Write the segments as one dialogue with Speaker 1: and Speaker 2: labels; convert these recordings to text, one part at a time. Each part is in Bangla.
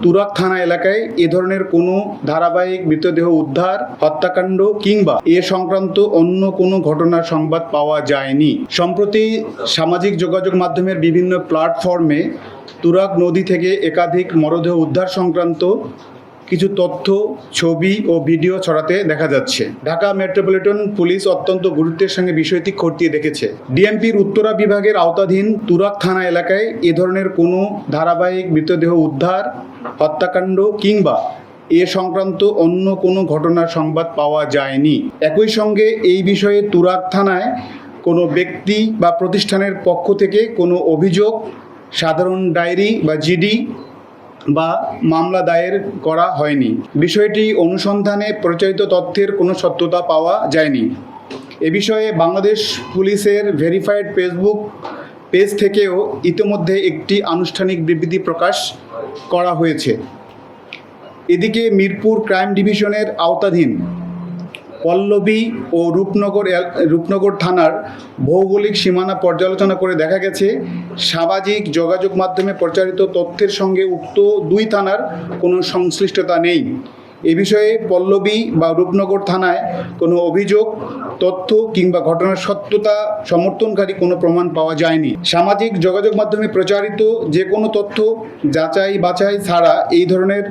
Speaker 1: তুরাগ থানা এলাকায় এ ধরনের কোনো ধারাবাহিক মৃতদেহ উদ্ধার, হত্যাকাণ্ড কিংবা এ সংক্রান্ত অন্য কোনো ঘটনার সংবাদ পাওয়া যায়নি। সম্প্রতি সামাজিক যোগাযোগ মাধ্যমের বিভিন্ন প্ল্যাটফর্মে তুরাগ নদী থেকে একাধিক মরদেহ উদ্ধার সংক্রান্ত কিছু তথ্য, ছবি ও ভিডিও ছড়াতে দেখা যাচ্ছে। ঢাকা মেট্রোপলিটন পুলিশ অত্যন্ত গুরুত্বের সঙ্গে বিষয়টি খতিয়ে দেখেছে। ডিএমপির উত্তরা বিভাগের আওতাধীন তুরাগ থানা এলাকায় এ ধরনের কোনো ধারাবাহিক মৃতদেহ উদ্ধার, হত্যাকাণ্ড কিংবা এ সংক্রান্ত অন্য কোনো ঘটনার সংবাদ পাওয়া যায়নি। একই সঙ্গে এই বিষয়ে তুরাগ থানায় কোনো ব্যক্তি বা প্রতিষ্ঠানের পক্ষ থেকে কোনো অভিযোগ, সাধারণ ডায়েরি বা জিডি বা মামলা দায়ের করা হয়নি। বিষয়টি অনুসন্ধানে প্রচারিত তথ্যের কোনো সত্যতা পাওয়া যায়নি। এ বিষয়ে বাংলাদেশ পুলিশের ভেরিফাইড ফেসবুক পেজ থেকেও ইতিমধ্যে একটি আনুষ্ঠানিক বিবৃতি প্রকাশ করা হয়েছে। এদিকে মিরপুর ক্রাইম ডিভিশনের আওতাধীন পল্লবী ও রূপনগর থানার ভৌগোলিক সীমানা পর্যালোচনা করে দেখা গেছে, সামাজিক যোগাযোগ মাধ্যমে প্রচারিত তথ্যের সঙ্গে উক্ত দুই থানার কোনো সংশ্লিষ্টতা নেই। এ বিষয়ে পল্লবী বা রূপনগর থানায় কোনো অভিযোগ, তথ্য কিংবা ঘটনার সত্যতা সমর্থনকারী কোনো প্রমাণ পাওয়া যায়নি। সামাজিক যোগাযোগ মাধ্যমে প্রচারিত যে কোনো তথ্য যাচাই বাছাই ছাড়া এই ধরনের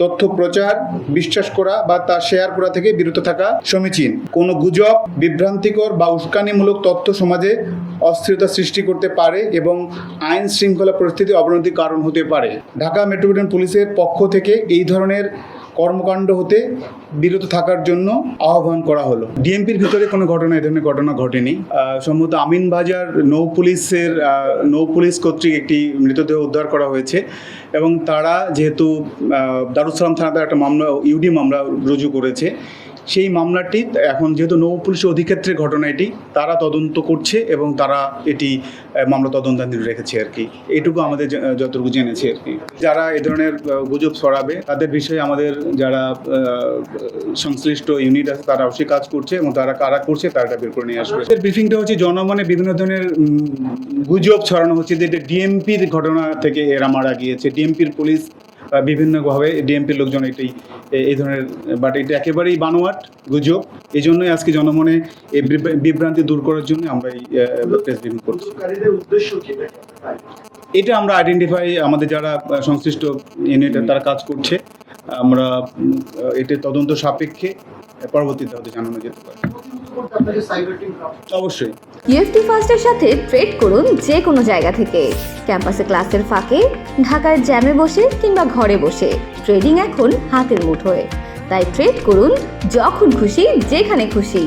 Speaker 1: তথ্য প্রচার, বিশ্বাস করা বা তা শেয়ার করা থেকে বিরত থাকা সমীচীন। কোনো গুজব, বিভ্রান্তিকর বা উস্কানিমূলক তথ্য সমাজে অস্থিরতা সৃষ্টি করতে পারে এবং আইন শৃঙ্খলা পরিস্থিতি অবনতির কারণ হতে পারে। ঢাকা মেট্রোপলিটন পুলিশের পক্ষ থেকে এই ধরনের কর্মকাণ্ড হতে বিরত থাকার জন্য আহ্বান করা হলো। ডিএমপির ভিতরে কোনো ঘটনা, এ ধরনের ঘটনা ঘটেনি। সম্ভবত আমিনবাজার নৌ পুলিশ কর্তৃক একটি মৃতদেহ উদ্ধার করা হয়েছে এবং তারা যেহেতু দারুস সালাম থানাতে একটা মামলা, ইউডি মামলা রুজু করেছে, সেই মামলাটি এখন যেহেতু নৌ পুলিশ অধিক্ষেত্রের ঘটনা, এটি তারা তদন্ত করছে এবং তারা এটি মামলা তদন্তাধীন রেখেছে আর কি। এইটুকু আমাদের যতটুকু জেনেছে আর কি। যারা এ ধরনের গুজব ছড়াবে তাদের বিষয়ে আমাদের যারা সংশ্লিষ্ট ইউনিট আছে তারা অবশ্যই কাজ করছে এবং তারা কারা করছে তারা বের করে নিয়ে আসবে। ব্রিফিংটা হচ্ছে জনমনে বিভিন্ন ধরনের গুজব ছড়ানো হচ্ছে যে ডিএমপির ঘটনা থেকে এরা মারা গিয়েছে, ডিএমপির পুলিশ বিভিন্নভাবে ডিএমপির লোকজন এই ধরনের, বাট এটা একেবারেই বানোয়াট গুজব। এই জন্যই আজকে জনমনে এই বিভ্রান্তি দূর করার জন্য আমরা এই প্রেস ব্রিফিং করছি। এটা আমরা আইডেন্টিফাই, আমাদের যারা সংশ্লিষ্ট ইউনিট তারা কাজ করছে, আমরা এটা তদন্ত সাপেক্ষে পরবর্তীতে হয়তো জানানো যেতে পারে। অবশ্যই
Speaker 2: ইউএফটি ফার্স্টের সাথে ট্রেড করুন যে কোনো জায়গা থেকে। ক্যাম্পাসে ক্লাসের ফাঁকে, ঢাকার জ্যামে বসে কিংবা ঘরে বসে, ট্রেডিং এখন হাতের মুঠোয়। তাই ট্রেড করুন যখন খুশি, যেখানে খুশি।